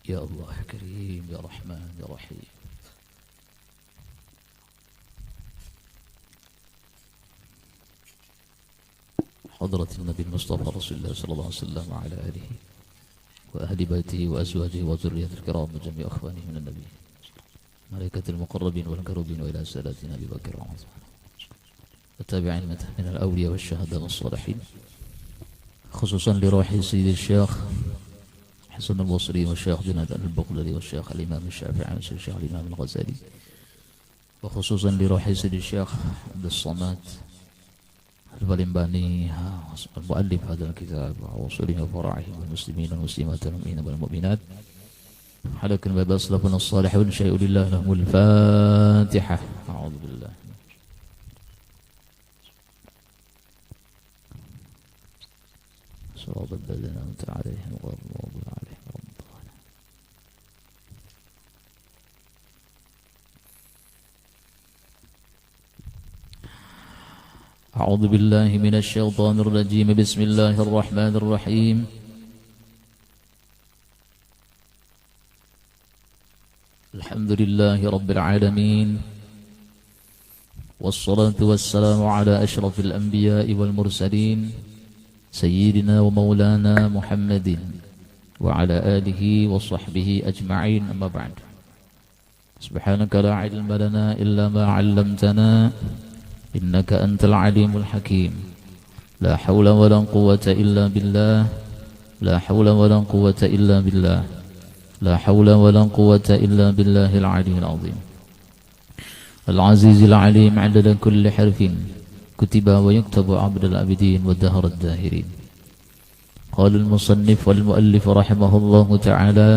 يا الله يا كريم يا رحمن يا رحيم. حضرة النبي المصطفى رسول الله صلى الله عليه وسلم وعلى آله وأهل بيته وأزواجه وذريته الكرام وجميع أخوانه من النبي، ملائكة المقربين والكروبين، وإلى سادتنا أبي بكر وعمر والتابعين من الأولياء والشهداء والصالحين، خصوصا لروح سيد الشيخ حسن البصري والشيخ جناد البقلري والشيخ الإمام الشافعي والشيخ الإمام الغزالي، وخصوصا لروح سيد الشيخ عبد الصمد البلمباني المؤلف هذا الكتاب ووصوله وفرعه والمسلمين والمسلمات والمؤمنين والمؤمنات على كل باب أسلفنا الصالحون شيء لله لهم الفاتحة. أعوذ بالله. صراط الذين أنعمت عليهم غير المغضوب عليهم ولا الضالين. أعوذ بالله من الشيطان الرجيم. بسم الله الرحمن الرحيم. الحمد لله رب العالمين، والصلاة والسلام على أشرف الأنبياء والمرسلين سيدنا ومولانا محمد وعلى آله وصحبه أجمعين، أما بعد. سبحانك لا علم لنا إلا ما علمتنا إنك أنت العليم الحكيم. لا حول ولا قوة إلا بالله، لا حول ولا قوة إلا بالله، لا حول ولا قوة إلا بالله العلي العظيم العزيز العليم عدد كل حرف كتب ويكتب عبد العابدين والدهر الداهرين. قال المصنف والمؤلف رحمه الله تعالى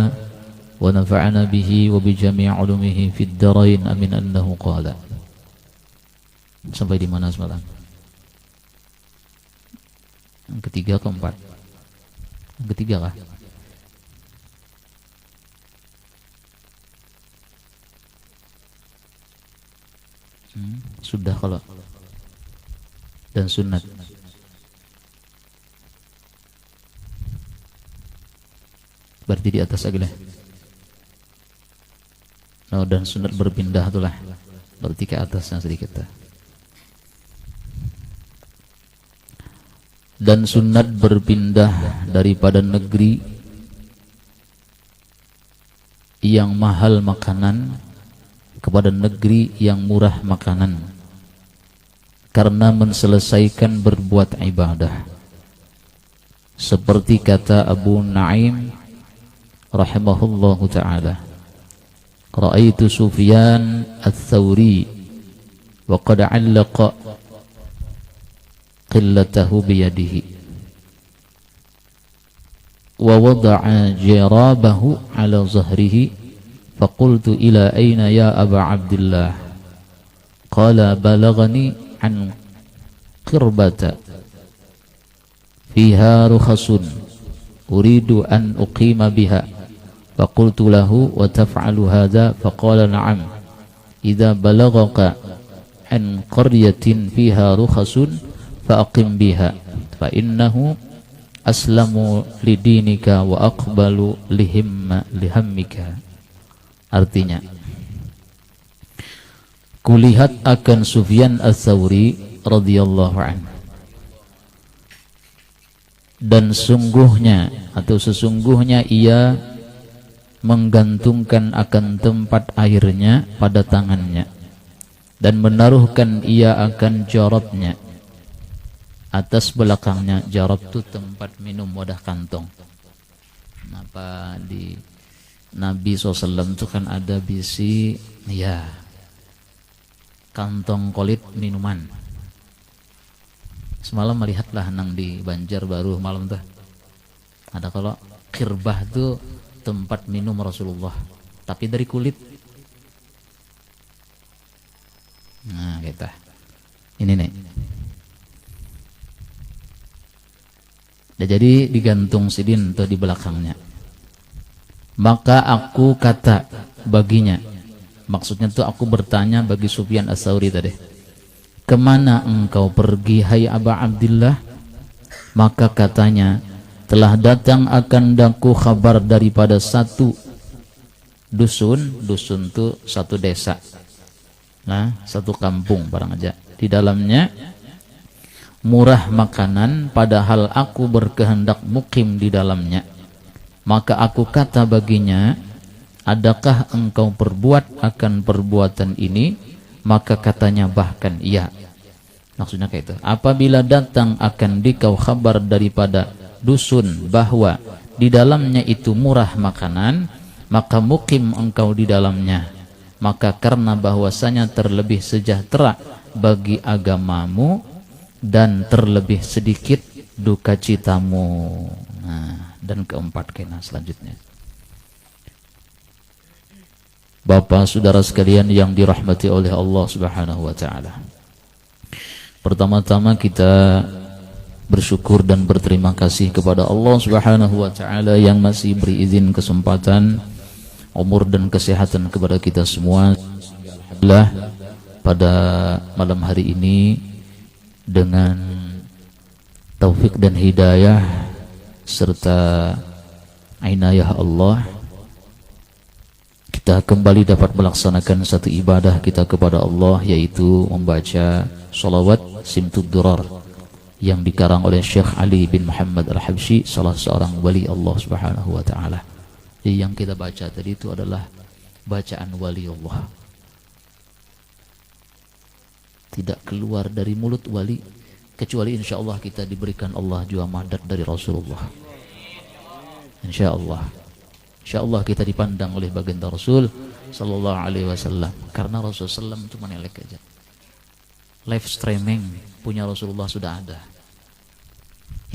ونفعنا به وبجميع علومه في الدارين أمين أنه قال. Sampai di mana semalam? Yang ketiga keempat? Yang ketiga kah? Sudah kalau dan sunat. Berarti di atas lagi lah. Oh, dan sunat berpindah itulah. Berarti ke atasnya sedikit. Dan sunat berpindah daripada negeri yang mahal makanan kepada negeri yang murah makanan, karena menselesaikan berbuat ibadah. Seperti kata Abu Naim rahimahullahu ta'ala, Ra'aitu Sufyan al-Thawri wa qad 'allaqa qillatahu biyadihi wa wada'a jirabahu ala zahrihi faqultu ila ayna ya Aba Abdillah qala balaghani an qirbata fiha rukhasun uridu an uqima biha faqultu lahu wa taf'alu hadha faqala na'am idza balaghaka an qaryatin fiha rukhasun faqim biha fa innahu aslamu lidinika wa aqbalu lihammika. Artinya, kulihat akan Sufyan al-Thawri radhiyallahu anhu, dan sungguhnya atau sesungguhnya ia menggantungkan akan tempat airnya pada tangannya dan menaruhkan ia akan jarabnya atas belakangnya. Jarab itu tempat minum, wadah kantong. Kenapa di Nabi SAW itu kan ada bisi ya kantong kolit minuman. Semalam melihatlah nang di Banjarbaru malam tuh ada kalau khirbah itu tempat minum Rasulullah tapi dari kulit. Nah kita ini nih Nah, jadi digantung sidin atau di belakangnya. Maka aku kata baginya, maksudnya tuh aku bertanya bagi Sufyan Ats-Tsauri tadi, kemana engkau pergi hai Aba Abdillah? Maka katanya, telah datang akan daku kabar daripada satu dusun. Dusun tuh satu desa, nah satu kampung barang aja. Di dalamnya murah makanan, padahal aku berkehendak mukim di dalamnya. Maka aku kata baginya, adakah engkau perbuat akan perbuatan ini? Maka katanya, bahkan iya. Maksudnya kayak itu, apabila datang akan dikau kabar daripada dusun bahwa di dalamnya itu murah makanan, maka mukim engkau di dalamnya. Maka karena bahwasanya terlebih sejahtera bagi agamamu dan terlebih sedikit duka citamu. Nah, dan keempat kena selanjutnya. Bapak saudara sekalian yang dirahmati oleh Allah Subhanahu wa taala. Pertama-tama kita bersyukur dan berterima kasih kepada Allah Subhanahu wa taala yang masih beri izin kesempatan, umur dan kesehatan kepada kita semua. Alhamdulillah pada malam hari ini dengan taufik dan hidayah serta inayah Allah, kita kembali dapat melaksanakan satu ibadah kita kepada Allah, yaitu membaca sholawat Simtud Durar yang dikarang oleh Syekh Ali bin Muhammad Al-Habsyi, salah seorang wali Allah Subhanahu wa taala. Jadi yang kita baca tadi itu adalah bacaan wali Allah, tidak keluar dari mulut wali, kecuali insya Allah kita diberikan Allah juga madad dari Rasulullah. Insya Allah kita dipandang oleh baginda Rasul Sallallahu Alaihi Wasallam, karena Rasulullah SAW cuma elek aja. Live streaming punya Rasulullah sudah ada.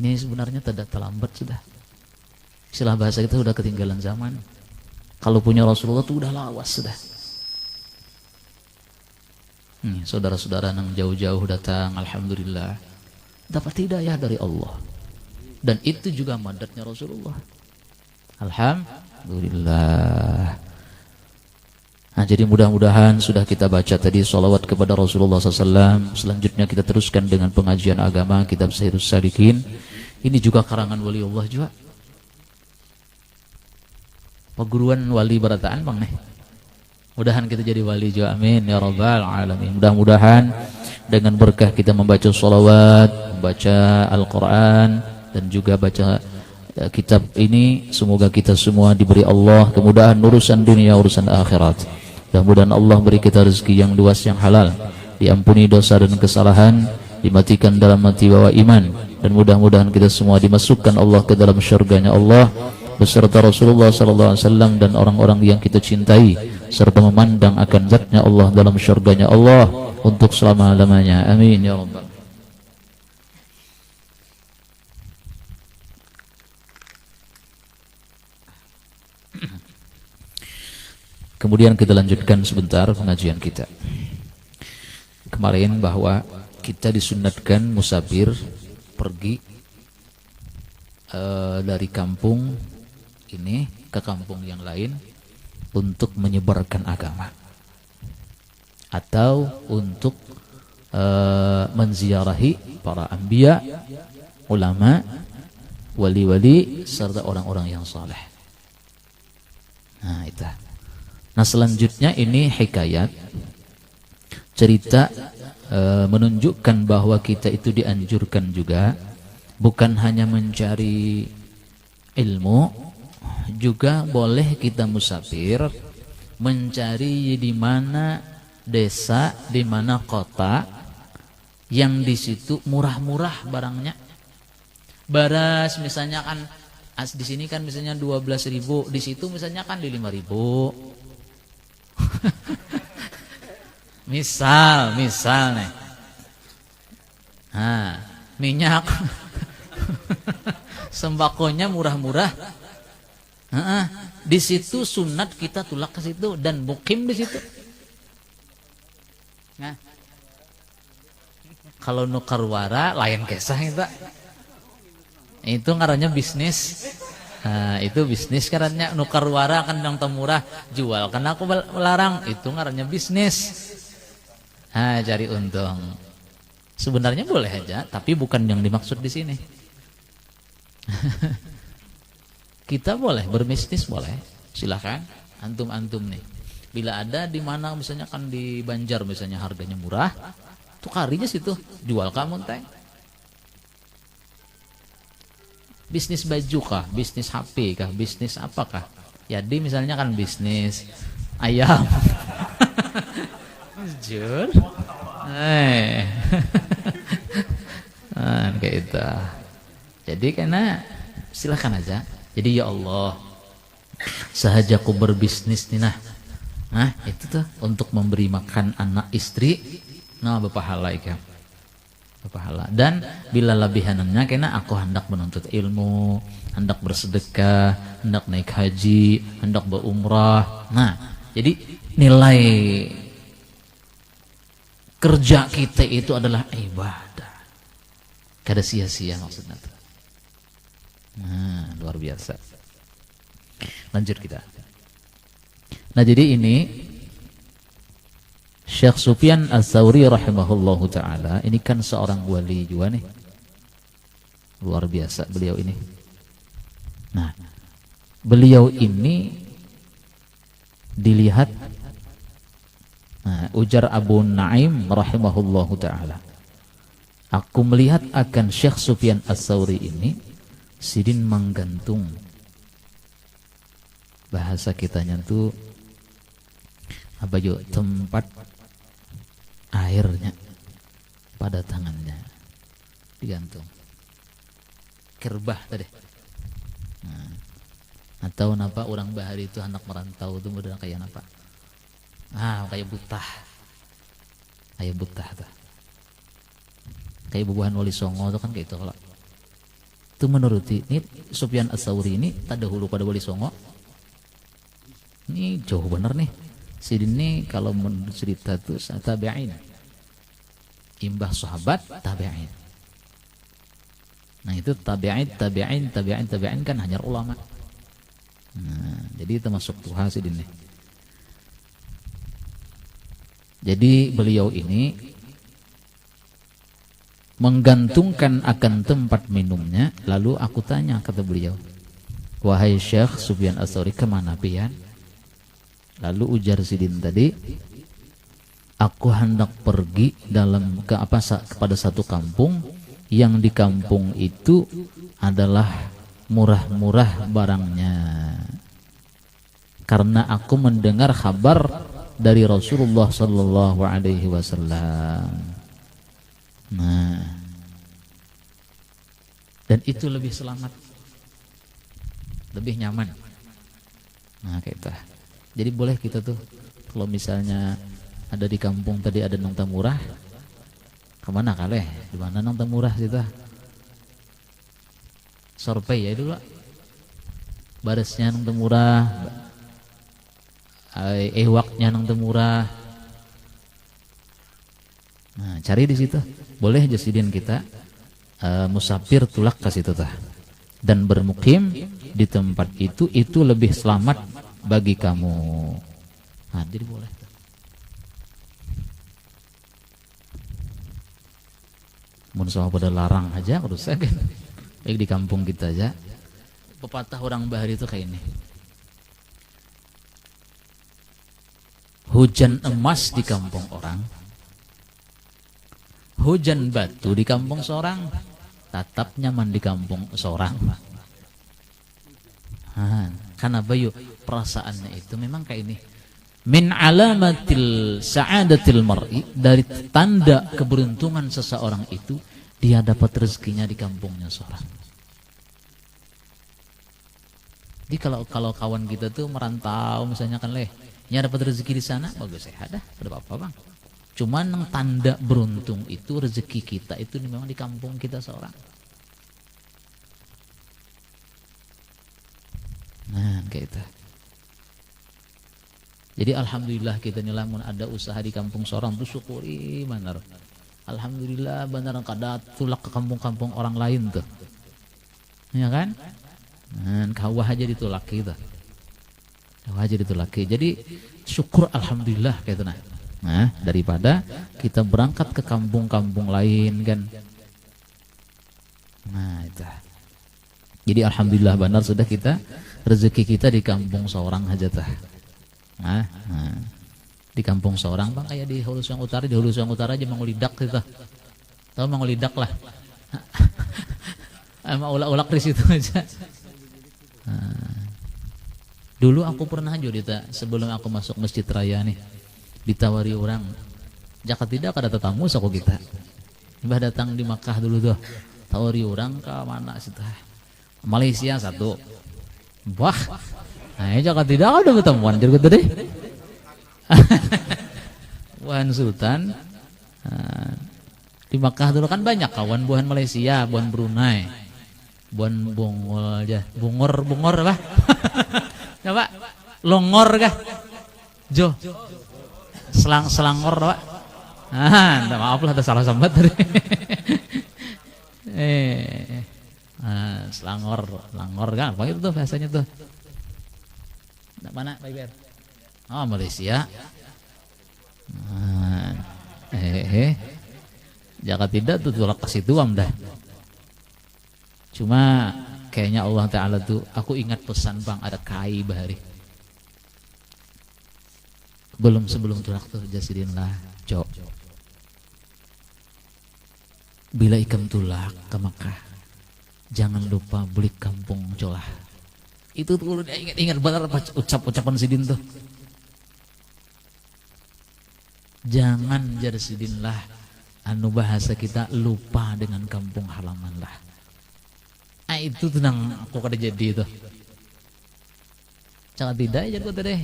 Ini sebenarnya tidak terlambat sudah. Istilah bahasa kita sudah ketinggalan zaman. Kalau punya Rasulullah itu udah lawas sudah. Saudara-saudara yang jauh-jauh datang, alhamdulillah dapat hidayah dari Allah, dan itu juga mandatnya Rasulullah. Alhamdulillah. Nah, jadi mudah-mudahan sudah kita baca tadi sholawat kepada Rasulullah SAW. Selanjutnya kita teruskan dengan pengajian agama kitab Sayyidus Salikin. Ini juga karangan wali Allah juga. Perguruan wali berataan bang nih. Mudahan kita jadi wali juga, amin ya rabbal alamin. Mudah-mudahan dengan berkah kita membaca sholawat, membaca Al-Quran, dan juga baca kitab ini, semoga kita semua diberi Allah kemudahan urusan dunia, urusan akhirat. Mudah-mudahan Allah beri kita rezeki yang luas, yang halal, diampuni dosa dan kesalahan, dimatikan dalam mati bawa iman, dan mudah-mudahan kita semua dimasukkan Allah ke dalam syurganya Allah beserta Rasulullah SAW dan orang-orang yang kita cintai, serta memandang akan zatnya Allah dalam syurganya Allah untuk selama-lamanya, amin ya rabbal. Kemudian kita lanjutkan sebentar pengajian kita. Kemarin bahwa kita disunatkan musafir pergi dari kampung ini ke kampung yang lain untuk menyebarkan agama atau untuk menziarahi para anbiya, ulama, wali-wali serta orang-orang yang saleh. Nah, itu. Nah, selanjutnya ini hikayat cerita menunjukkan bahwa kita itu dianjurkan juga bukan hanya mencari ilmu, juga boleh kita musafir mencari di mana desa, di mana kota yang di situ murah-murah barangnya. Beras misalnya kan di sini kan misalnya 12.000, di situ misalnya kan di 5.000. misal nih. Nah, minyak sembakonya murah-murah. Di situ sunat kita tulak ke situ dan mukim di situ. Nah, kalau nukarwara lain kisah itu. Itu ngarannya bisnis. Nah, itu bisnis karena nukar wara kan yang temurah jual karena aku larang, itu ngarannya bisnis. Nah, cari untung. Sebenarnya boleh aja, tapi bukan yang dimaksud di sini. Kita boleh berbisnis, boleh, silahkan. Antum nih, bila ada di mana misalnya kan di Banjar misalnya harganya murah, tukarinya situ, jual kamu teh. Bisnis baju kah, bisnis HP kah, bisnis apakah? Jadi misalnya kan bisnis ayam. Jujur. Kayak itu. Jadi karena silahkan aja. Jadi ya Allah, sahaja aku berbisnis nih nah itu tuh untuk memberi makan anak istri, nah berpahala ikan. Pahala. Dan bila lebihannya karena aku hendak menuntut ilmu, hendak bersedekah, hendak naik haji, hendak berumrah. Nah, jadi nilai kerja kita itu adalah ibadah. Kada sia-sia maksudnya. Nah, luar biasa. Lanjut kita. Nah, jadi ini Syekh Sufyan Ats-Tsauri rahimahullahu ta'ala, ini kan seorang wali juga nih. Luar biasa beliau ini. Nah, beliau ini dilihat, ujar Abu Naim rahimahullahu ta'ala, aku melihat akan Syekh Sufyan Ats-Tsauri ini sidin menggantung. Bahasa kitanya tuh apa yuk, tempat airnya pada tangannya digantung kerbah tadi. Atau napa orang bahari itu anak merantau itu model kayak napa, kayak butah tuh, kayak bubuhan Wali Songo itu kan kayak itu. Kalau itu menuruti ini Sufyan Ats-Tsauri ini tak dahulu pada Wali Songo, ini jauh bener nih. Sidin ini kalau menurut cerita itu tabi'in, imbah sahabat tabi'in. Nah itu tabi'in kan hanya ulama. Nah, jadi termasuk tuha Sidin ini. Jadi beliau ini menggantungkan akan tempat minumnya. Lalu aku tanya, kata beliau, wahai Syekh Sufyan Ats-Tsauri, kemana pian? Lalu ujar Sidin tadi, aku hendak pergi kepada satu kampung, yang di kampung itu adalah murah-murah barangnya. Karena aku mendengar kabar dari Rasulullah sallallahu alaihi wasallam. Nah, dan itu lebih selamat, lebih nyaman. Nah, kayak itu. Jadi boleh kita tuh kalau misalnya ada di kampung tadi ada nang murah, kemana kaleh? Di mana nang murah situ? Sorpei ya itu lah. Baresnya nang murah, ewaknya nang murah. Nah, cari di situ. Boleh jasidin kita musafir tulak ke situ tah. Dan bermukim di tempat itu lebih selamat bagi kamu. Nah, jadi boleh. Mun sama pada larang aja urus kan. Baik di kampung kita aja. Pepatah orang bahari itu kayak ini. Hujan emas di kampung orang, hujan batu di kampung seorang, tetap nyaman di kampung seorang. Karena bayu perasaannya itu memang kayak ini. Min alamatil sa'adatil mar'i, dari tanda keberuntungan seseorang itu dia dapat rezekinya di kampungnya seorang. Jadi kalau kawan kita tuh merantau misalnya kan nya dapat rezeki di sana, bagus ya, ada apa-apa bang. Cuman yang tanda beruntung itu rezeki kita itu memang di kampung kita seorang. Nah, kayak itu. Jadi alhamdulillah kita nyelamun ada usaha di kampung seorang tuh syukuri benar. Alhamdulillah benar kada tulak ke kampung-kampung orang lain tuh. Ya kan? Kawah aja ditolak gitu. Kawah aja ditolak. Jadi syukur alhamdulillah kayak itu nah, daripada kita berangkat ke kampung-kampung lain kan. Nah, itu. Jadi alhamdulillah benar sudah kita rezeki kita di kampung seorang aja tah. Nah, di kampung seorang Bang kayak di Hulu Sungai Utara, di Hulu Sungai Utara aja Mangulidak kita. Tahu Mangulidak lah. Emang ulak-ulak di situ aja. Dulu aku pernah Judita sebelum aku masuk Masjid Raya nih ditawari orang Jakarta tidak ada tetamu saku kita. Mbah datang di Makkah dulu tuh. Tawari orang ke mana sih tah? Malaysia satu. Wah. Nah, Jakarta tidak ada ketemuan jadi deh. Wan Sultan di Makkah dulu kan banyak kawan buhan Malaysia, buhan Brunei. Buan bungol aja, bungor apa? Coba longor kah? Jo, selangor pak? Maaf lah ada salah sambat tadi. Selangor kan? Apa itu tuh bahasanya tuh? Mana Pak Iber? Oh Malaysia. Jakarta tidak tuh tolak kasih tuam dah. Cuma kayaknya Allah Ta'ala tuh, aku ingat pesan Bang, ada kai bahari. Sebelum tulak tuh jasidin lah, Cok. Bila ikam tulak ke Makkah, jangan lupa beli kampung colah. Itu tuh ingat benar apa ucapan sidin tuh. Jangan jasidin lah, anu bahasa kita lupa dengan kampung halaman lah. Itu tenang aku kada jadi itu. Jangan tidak aja kok deh.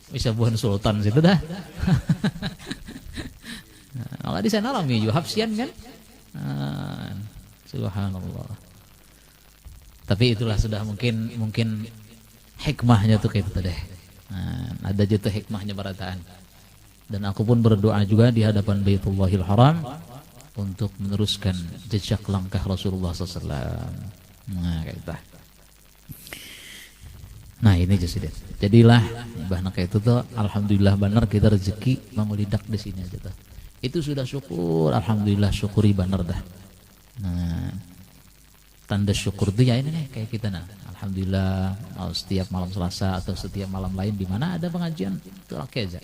Bisa buhan sultan situ dah. Maka di sana lami juga hafsian kan. Subhanallah. Tapi itulah sudah mungkin hikmahnya tuh kayak itu deh. Ada juga hikmahnya barataan. Dan aku pun berdoa juga di hadapan Baitullahil Haram untuk meneruskan jejak langkah Rasulullah SAW. Nah, kayak itu. Nah ini Jasiden. Jadilah bahna kayak itu tuh, alhamdulillah benar kita rezeki mengulidak di sini aja tuh. Itu sudah syukur, alhamdulillah syukuri benar dah. Nah, tanda syukur tuh ya ini nih kayak kita nah. Alhamdulillah setiap malam Selasa atau setiap malam lain di mana ada pengajian itu oke aja.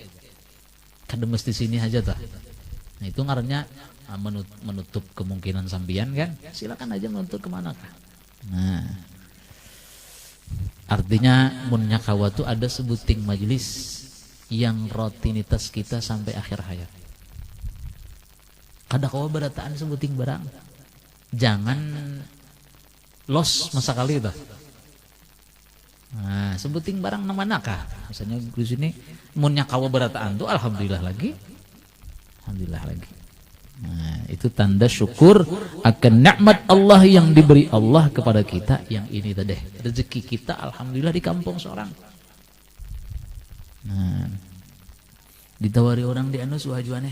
Kada mesti sini aja tuh. Nah itu ngarannya menutup kemungkinan sambian kan, silakan aja menutup kemana kah. Nah artinya munnya kawa tuh ada sebuting majelis yang rutinitas kita sampai akhir hayat. Kada kawa berataan sebuting barang, jangan los masa kali itu. Nah sebuting barang namanya kah, misalnya di sini munnya kawa berataan tuh alhamdulillah lagi. Nah, itu tanda syukur akan nikmat Allah yang diberi Allah kepada kita yang ini tadi. Rezeki kita alhamdulillah di kampung seorang. Nah, ditawari orang di anu suhajuannya.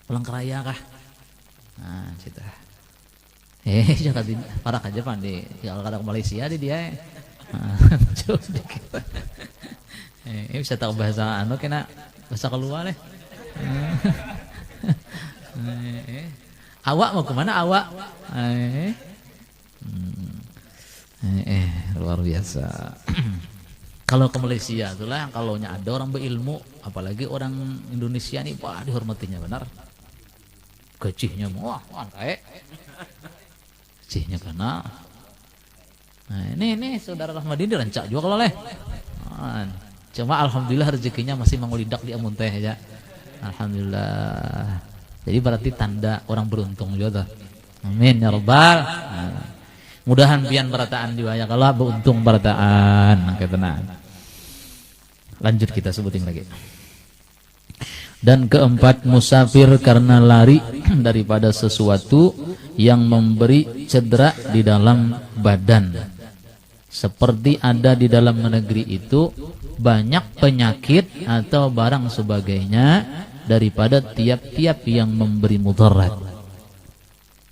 Pulang keraya kah? Nah, cita. Jangan parah aja pandi. Ya kalau ke Malaysia di dia. Coba dikit. Bisa tahu bahasa anu kena bahasa keluar deh. Awak mau kemana awak? Luar biasa. Kalau ke Malaysia itulah kalau ada orang berilmu, apalagi orang Indonesia nih, wah dihormatinya benar. Gajinya wah kayak gajinya benar. Nah, ini saudara Rahmadin dirancak juga kalau leh. Cuma alhamdulillah rezekinya masih mengulidak di amun teh ya. Alhamdulillah. Jadi berarti tanda orang beruntung juga. Amin ya rabbal. Mudahan pian berataan juga ya kalau beruntung berataan. Oke tenang. Lanjut kita sebutin lagi. Dan keempat, musafir karena lari daripada sesuatu yang memberi cedera di dalam badan. Seperti ada di dalam negeri itu banyak penyakit atau barang sebagainya daripada tiap-tiap yang memberi mudarat.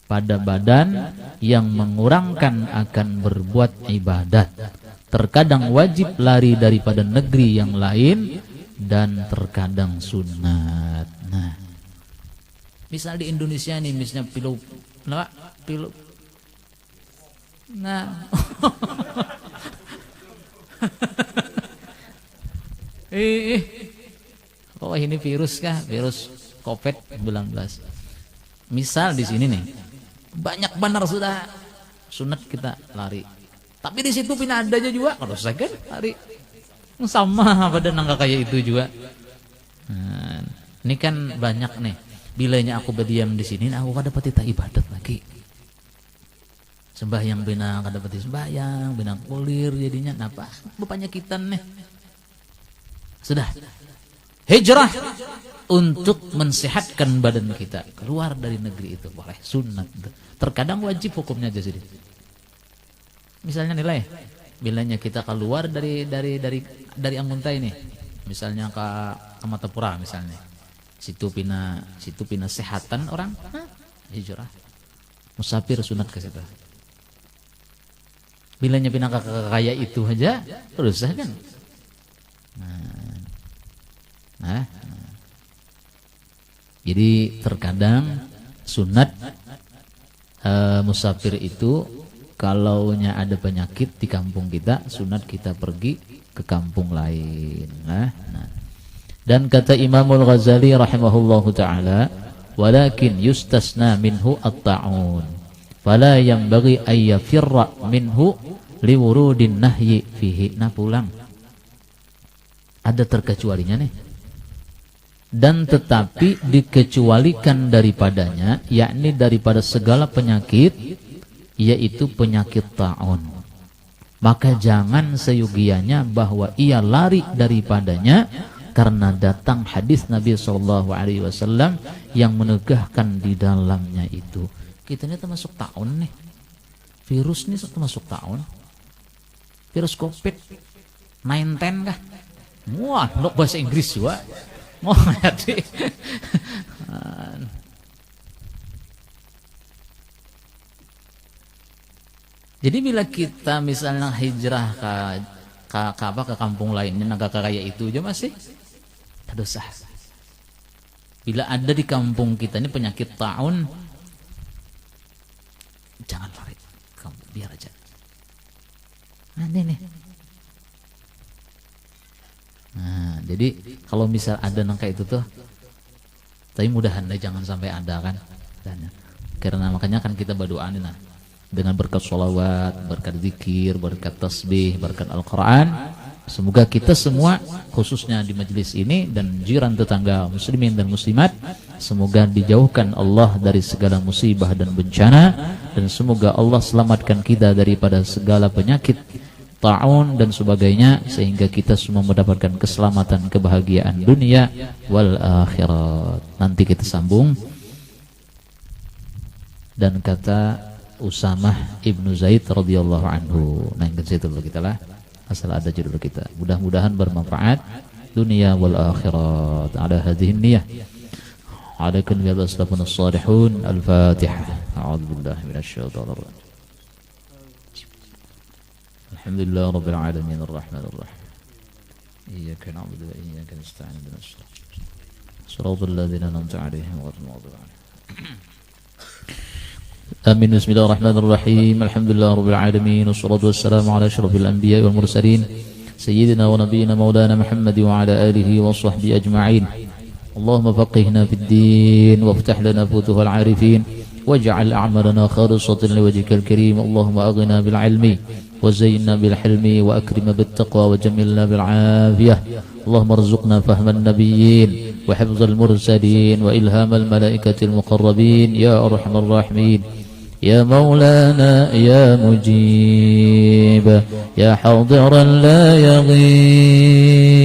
pada badan yang mengurangkan akan berbuat ibadat. Terkadang wajib lari daripada negeri yang lain dan terkadang sunat. Nah, misal di Indonesia nih, misalnya pilu. Nah, oh ini virus kah? Virus COVID-19. Misal di sini nih, banyak benar sudah sunat kita lari. Tapi di situ pina ada aja juga, kalau saya kan lari sama pada nangka kayak itu juga. Nah, ini kan banyak nih. Bilanya aku berdiam di sini, aku kada dapat ibadat lagi. Sembahyang bina kada dapat sembahyang, bina kulir jadinya napa? Bepanyakitan nih. Sudah. Hijrah untuk mensehatkan badan kita, keluar dari negeri itu boleh, sunat. Terkadang wajib hukumnya aja sedikit. Misalnya nilai, bilanya kita keluar dari Anguntai ini, misalnya ke Matapura misalnya. Situ pina sehatan orang, hijrah. Musafir sunat ke situ. Bilanya pina kayak itu aja, terus kan. Nah. Jadi terkadang sunat musafir itu kalaunya ada penyakit di kampung kita, sunat kita pergi ke kampung lain. Nah. Dan kata Imamul Ghazali rahimahullahu ta'ala, walakin yustasna minhu at-ta'un fala yanbaghi ay yafirra minhu liwurudin nahyi fihi. Nah, pulang ada terkecualinya nih, dan tetapi dikecualikan daripadanya, yakni daripada segala penyakit, yaitu penyakit ta'un. Maka jangan seyugianya bahwa ia lari daripadanya, karena datang hadis Nabi SAW yang menegahkan di dalamnya itu. Kita ini termasuk ta'un nih, virus ini termasuk ta'un, virus COVID-19 kah? Wah, lo bahasa Inggris juga. Mau ngerti? Jadi bila kita misalnya hijrah ke kampung lainnya, negara kayak itu aja masih dosa. Bila ada di kampung kita ini penyakit ta'un, jangan lari, kamu biar aja. Nah, ini. Nah, jadi kalau misal ada nangka itu tuh, tapi mudahan jangan sampai ada kan. Karena makanya kan kita berdoa nih, nah, dengan berkat sholawat, berkat zikir, berkat tasbih, berkat Al-Quran, semoga kita semua khususnya di majelis ini dan jiran tetangga muslimin dan muslimat, semoga dijauhkan Allah dari segala musibah dan bencana, dan semoga Allah selamatkan kita daripada segala penyakit ta'un dan sebagainya, sehingga kita semua mendapatkan keselamatan, kebahagiaan dunia wal akhirat. Nanti kita sambung. Dan kata Usamah ibnu Zaid radhiyallahu anhu. Nah, yang situ dulu kita lah, asal ada judul kita. Mudah-mudahan bermanfaat dunia wal akhirat. Ala hadhihi niyyah. Alaikum ya salafun as-salihun. Al-Fatihah. A'udzubillahi minasyaitonir rajim. Alhamdulillah rabbil alamin arrahmanir rahim. Iyyaka na'budu wa iyyaka nasta'in ihdinas siratal ladzina an'amta 'alaihim ghairil maghdubi 'alaihim. Amin. Bismillahirrahmanirrahim. Alhamdulillah rabbil alamin wassalatu wassalamu ala asyrafil anbiya'i wal mursalin sayyidina wa nabiyyina maulana Muhammad wa ala alihi wa sahbihi ajma'in. Allahumma faqihna fid din waftah lana futuhal 'arifin waj'al a'malana khalisatan liwajhikal karim. Allahumma aghna bil 'ilmi وزينا بالحلم وأكرم بالتقوى وجملنا بالعافية. اللهم ارزقنا فهم النبيين وحفظ المرسلين وإلهام الملائكة المقربين يا أرحم الراحمين. يا مولانا يا مجيب يا حاضرا لا يغيب،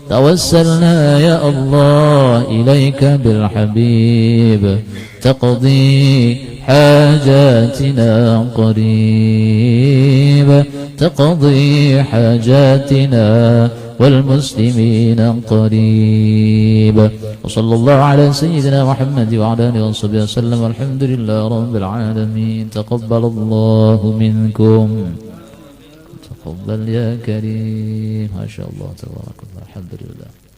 توسلنا يا الله إليك بالحبيب تقضي حاجاتنا قريب، تقضي حاجاتنا والمسلمين قريب. وصلى الله على سيدنا محمد وعلى آله وصحبه وسلم والحمد لله رب العالمين. تقبل الله منكم. تفضل يا كريم. ما شاء الله تبارك الله. الحمد لله.